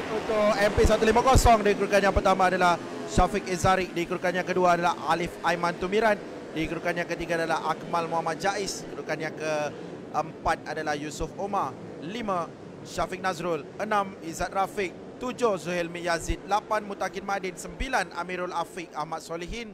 untuk MP150. Di kedudukan yang pertama adalah Syafiq Ezarik. Di kedudukan yang kedua adalah Alif Aiman Tumiran. Di kedudukan yang ketiga adalah Akmal Muhammad Jais. Kedudukan yang keempat adalah Yusuf Omar. 5 Syafiq Nazrul. 6 Izzat Rafiq. 7 Zuhailmi Yazid. 8 Mutakin Madin. 9 Amirul Afiq Ahmad Solihin.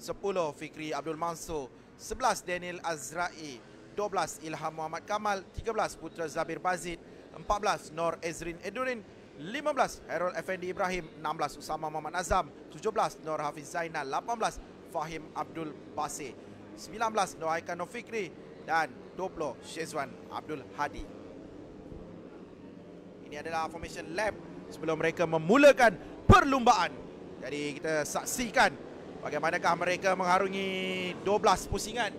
10 Fikri Abdul Mansur. 11 Daniel Azrai. 12 Ilham Muhammad Kamal. 13 Putra Zabir Bazid. 14 Nor Ezrin Edurin. 15 Hairul Effendi Ibrahim. 16 Usama Muhammad Azam. 17 Nor Hafiz Zainal. 18 Fahim Abdul Basir. 19 Nur Aikan Nur Fikri. Dan 20 Syezwan Abdul Hadi. Ini adalah formation lap sebelum mereka memulakan perlumbaan. Jadi kita saksikan bagaimanakah mereka mengharungi 12 pusingan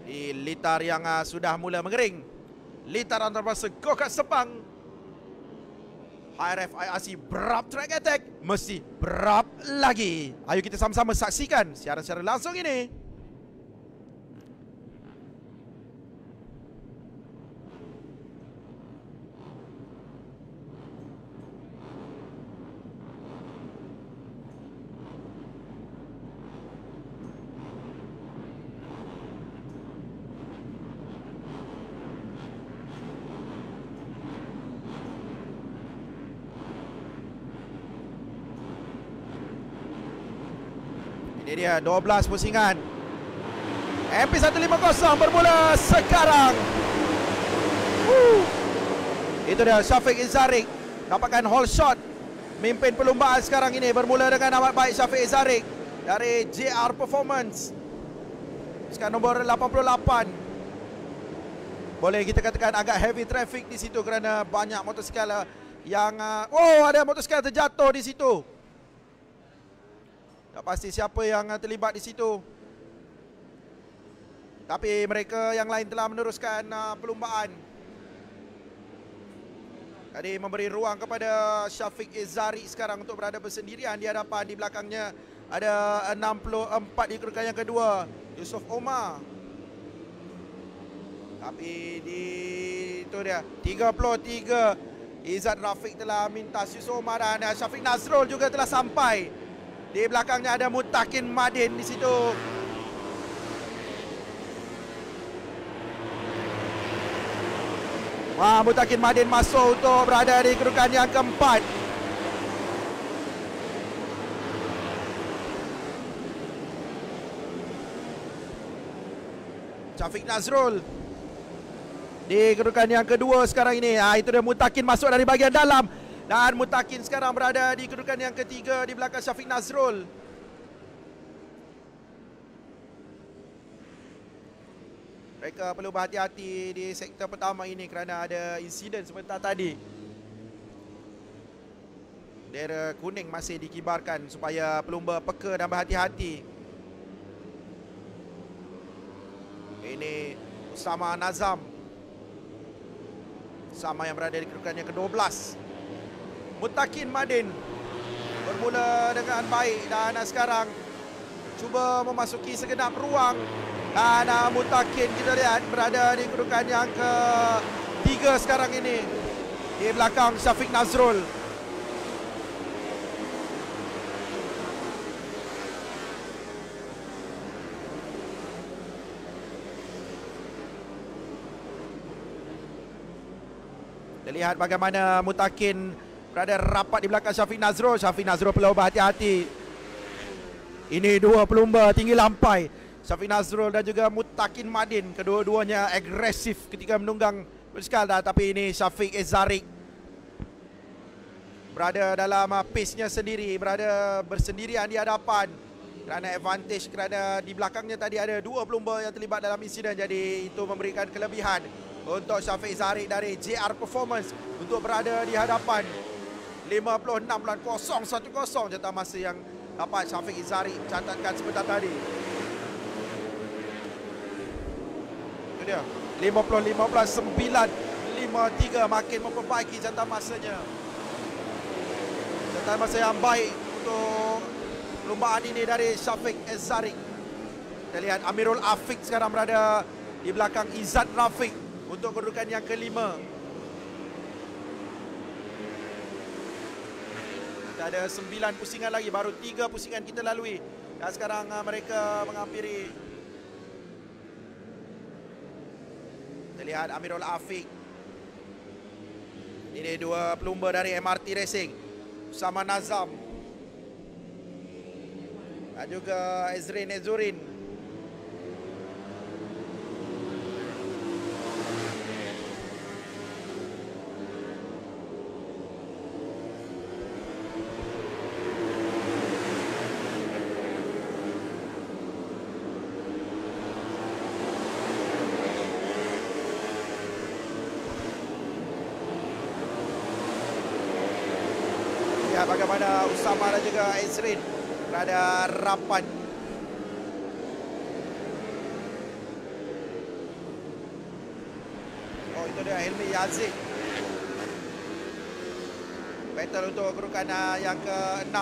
di litar yang sudah mula mengering. Litar antarabangsa Go-Kart Sepang. HRF IRC berap track attack. Mesti berap lagi. Ayo kita sama-sama saksikan siaran secara langsung ini. Ini dia 12 pusingan. MP150 bermula sekarang. Itu dia Syafiq Ezarik dapatkan hole shot. Mimpin perlumbaan sekarang ini bermula dengan amat baik Syafiq Ezarik dari JR Performance. Sekarang nombor 88. Boleh kita katakan agak heavy traffic di situ kerana banyak motosikal yang ada motosikal terjatuh di situ. Tak pasti siapa yang terlibat di situ. Tapi mereka yang lain telah meneruskan perlumbaan. Tadi memberi ruang kepada Syafiq Ezarik sekarang untuk berada bersendirian di hadapan. Di belakangnya ada 64 di kedudukan yang kedua, Yusuf Omar. Tapi itu dia 33 Izzat Rafiq telah minta Yusuf Omar dan Syafiq Nazrul juga telah sampai. Di belakangnya ada Mutakin Madin di situ. Mutakin Madin masuk untuk berada di kedudukan yang keempat. Syafiq Nazrul di kedudukan yang kedua sekarang ini. Itu dia Mutakin masuk dari bahagian dalam. Dan Mutakin sekarang berada di kedudukan yang ketiga di belakang Syafiq Nazrul. Mereka perlu berhati-hati di sektor pertama ini kerana ada insiden sebentar tadi. Bendera kuning masih dikibarkan supaya pelumba peka dan berhati-hati. Ini Usama Nazam. Usama yang berada di kedudukan yang ke-12. Mutakin Madin bermula dengan baik dan sekarang cuba memasuki segenap ruang. Dan Mutakin kita lihat berada di kedudukan yang ke-3 sekarang ini di belakang Syafiq Nazrul. Kita lihat bagaimana Mutakin berada rapat di belakang Syafiq Nazrul. Syafiq Nazrul perlu berhati-hati. Ini dua pelumba tinggi lampai, Syafiq Nazrul dan juga Mutakin Madin. Kedua-duanya agresif ketika menunggang motosikal. Tapi ini Syafiq Ezarik berada dalam pace-nya sendiri, berada bersendirian di hadapan kerana advantage, kerana di belakangnya tadi ada dua pelumba yang terlibat dalam insiden. Jadi itu memberikan kelebihan untuk Syafiq Ezarik dari JR Performance untuk berada di hadapan. 56.010 jatah masa yang dapat Syafiq Ezarik catatkan sebentar tadi. Itu dia 50.15.953, makin memperbaiki jatah masanya. Jatah masa yang baik untuk perlumbaan ini dari Syafiq Ezarik. Kita lihat Amirul Afiq sekarang berada di belakang Izzat Rafiq untuk kedudukan yang kelima. Kita ada 9 pusingan lagi, baru 3 pusingan kita lalui. Dan sekarang mereka menghampiri. Kita lihat Amirul Afiq. Ini dua pelumba dari MRT Racing. Usama Nazam dan juga Ezrin Ezurin. Ya, bagaimana Usama dan juga Ezrin berada rapat. Oh, itu dia Helmi Yazid. Battle untuk kedudukan yang ke-6.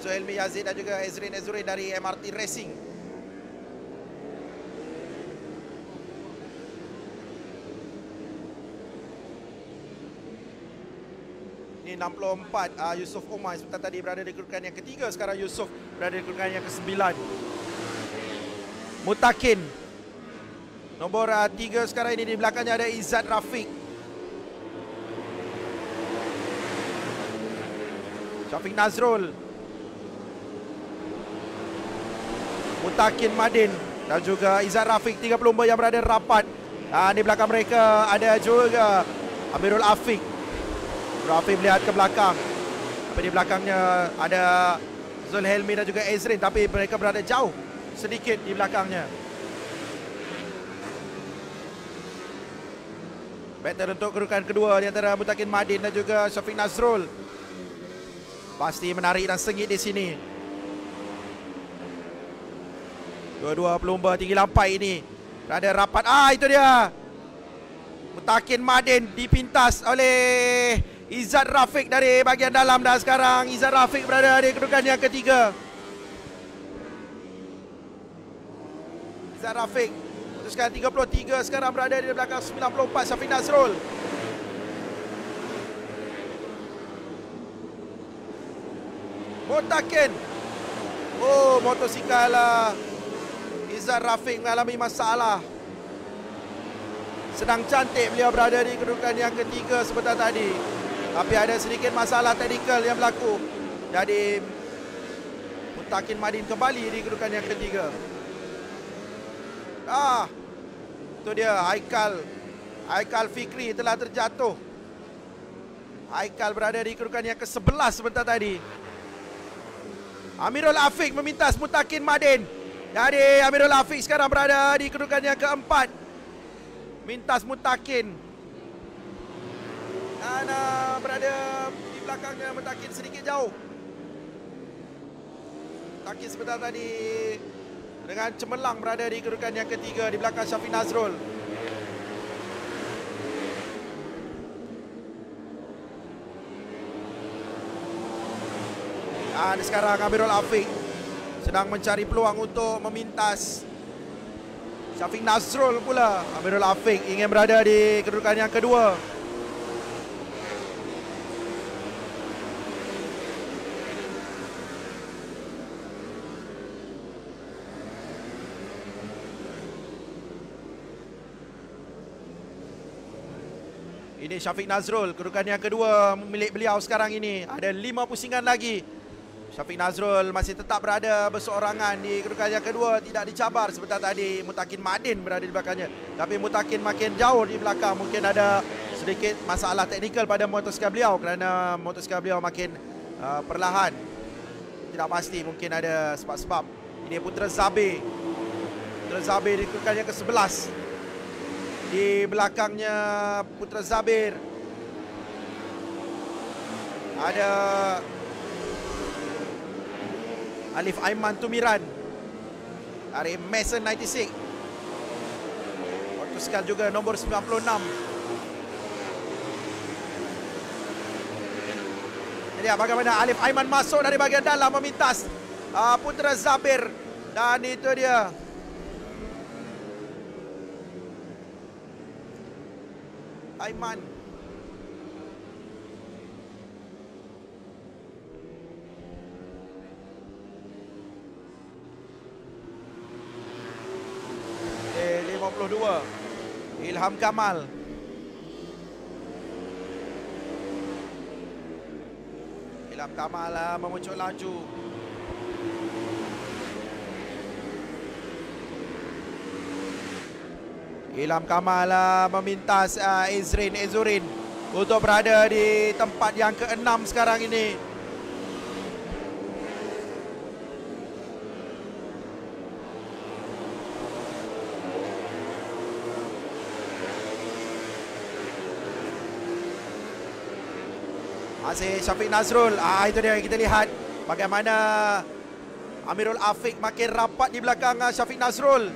Helmi Yazid dan juga Ezrin Ezurin dari MRT Racing. Ini 64, Yusof Umar sebentar tadi berada di kedudukan yang ketiga. Sekarang Yusof berada di kedudukan yang ke-9. Mutakin nombor 3 sekarang ini. Di belakangnya ada Izzat Rafiq. Syafiq Nazrul, Mutakin Madin dan juga Izzat Rafiq. 3 pelumba yang berada rapat. Dan di belakang mereka ada juga Amirul Afiq. Rafi melihat ke belakang. Tapi di belakangnya ada Zulhelmi dan juga Ezrin. Tapi mereka berada jauh sedikit di belakangnya. Battle untuk kedudukan kedua di antara Mutakin Madin dan juga Syafiq Nazrul. Pasti menarik dan sengit di sini. Dua-dua pelumba tinggi lampai ini berada rapat. Itu dia. Mutakin Madin dipintas oleh Izzat Rafiq dari bahagian dalam. Dan sekarang Izzat Rafiq berada di kedudukan yang ketiga. Izzat Rafiq putuskan 33. Sekarang berada di belakang 94 Syafiq Nazrul. Mutakin. Motosikal Izzat Rafiq mengalami masalah. Sedang cantik beliau berada di kedudukan yang ketiga sebentar tadi. Tapi ada sedikit masalah teknikal yang berlaku. Jadi Mutakin Madin kembali di kedudukan yang ketiga. Itu dia Haikal Fikri telah terjatuh. Haikal berada di kedudukan yang ke-11 sebentar tadi. Amirul Afiq memintas Mutakin Madin. Jadi Amirul Afiq sekarang berada di kedudukan yang ke-4. Mintas Mutakin. Dan berada di belakangnya Mutakin sedikit jauh. Mutakin sebentar tadi dengan cemerlang berada di kedudukan yang ketiga di belakang Syafiq Nazrul. Dan sekarang Amirul Afiq sedang mencari peluang untuk memintas Syafiq Nazrul pula. Amirul Afiq ingin berada di kedudukan yang kedua. Ini Syafiq Nazrul, kedudukan yang kedua milik beliau sekarang ini. Ada 5 pusingan lagi. Syafiq Nazrul masih tetap berada berseorangan di kedudukan yang kedua. Tidak dicabar sebentar tadi Mutakin Madin berada di belakangnya. Tapi Mutakin makin jauh di belakang. Mungkin ada sedikit masalah teknikal pada motosikal beliau. Kerana motosikal beliau makin perlahan. Tidak pasti, mungkin ada sebab-sebab. Ini Putra Zabir. Putra Zabir di kedudukan yang ke-11. Di belakangnya Putra Zabir ada Alif Aiman Tumiran dari Mason 96. Motosikal juga nombor 96. Jadi bagaimana Alif Aiman masuk dari bahagian dalam memintas Putra Zabir. Dan itu dia Aiman. 22. Ilham Kamal. Ilham Kamal memuncul laju. Ilham Kamal memintas Ezurin untuk berada di tempat yang ke-6 sekarang ini. Masih Syafiq Nazrul. Itu dia, kita lihat bagaimana Amirul Afiq makin rapat di belakang Syafiq Nazrul.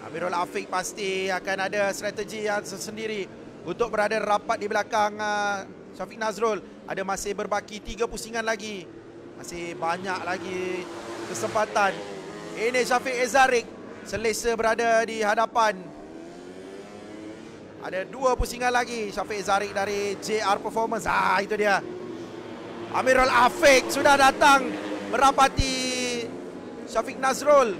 Amirul Afiq pasti akan ada strategi yang sendiri untuk berada rapat di belakang Syafiq Nazrul. Ada masih berbaki 3 pusingan lagi. Masih banyak lagi kesempatan. Ini Syafiq Ezarik selesa berada di hadapan. Ada 2 pusingan lagi. Syafiq Ezarik dari JR Performance. Itu dia. Amirul Afiq sudah datang merapati Syafiq Nazrul.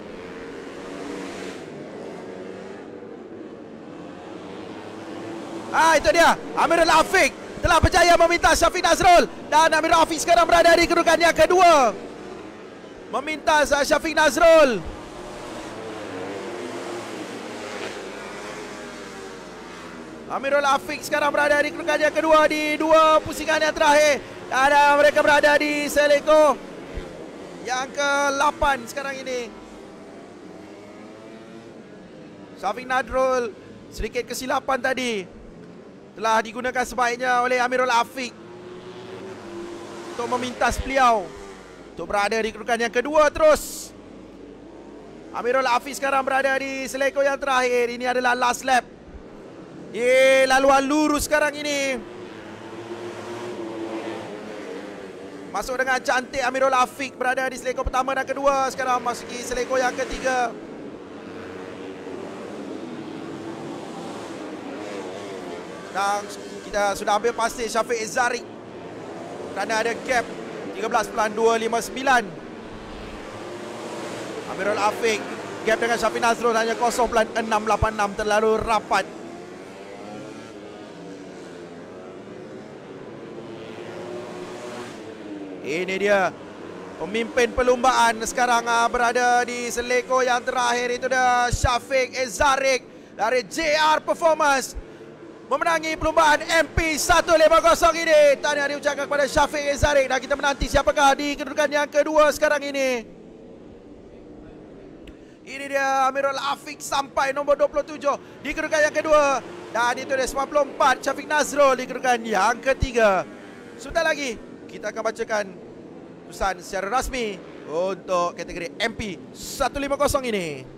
Itu dia. Amirul Afiq telah berjaya meminta Syafiq Nazrul. Dan Amirul Afiq sekarang berada di kedudukan yang kedua. Meminta Syafiq Nazrul. Amirul Afiq sekarang berada di kedudukan yang kedua di 2 pusingan yang terakhir. Dan mereka berada di Seleko yang ke-8 sekarang ini. Syafiq Nazrul sedikit kesilapan tadi telah digunakan sebaiknya oleh Amirul Afiq untuk memintas beliau untuk berada di kedudukan yang kedua terus. Amirul Afiq sekarang berada di Seleko yang terakhir. Ini adalah last lap. Laluan lurus sekarang ini. Masuk dengan cantik Amirul Afiq berada di Seleko pertama dan kedua. Sekarang masuki Seleko yang ketiga. Dan kita sudah ambil pasti Syafiq Ezarik kerana ada gap 13.259. Amirul Afiq gap dengan Syafiq Nazrul hanya 0.686, terlalu rapat. Ini dia pemimpin perlumbaan sekarang berada di Seleko yang terakhir. Itu dia Syafiq Ezarik dari JR Performance memenangi perlumbaan MP150 ini. Tahniah diucapkan kepada Syafiq Ezarik. Dan kita menanti siapakah di kedudukan yang kedua sekarang ini. Ini dia Amirul Afiq sampai nombor 27 di kedudukan yang kedua. Dan itu dia 94 Syafiq Nazrul di kedudukan yang ketiga. Sebentar lagi kita akan bacakan keputusan secara rasmi untuk kategori MP150 ini.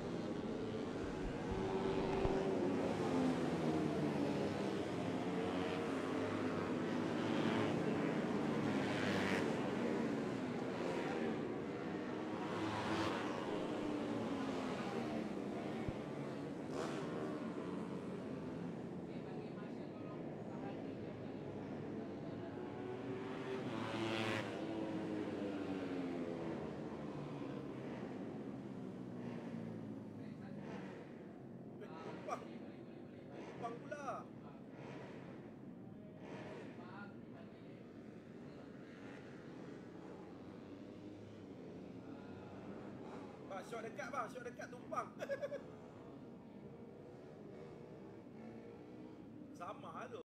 Syok dekat bang, syok dekat tumpang. Sama tu.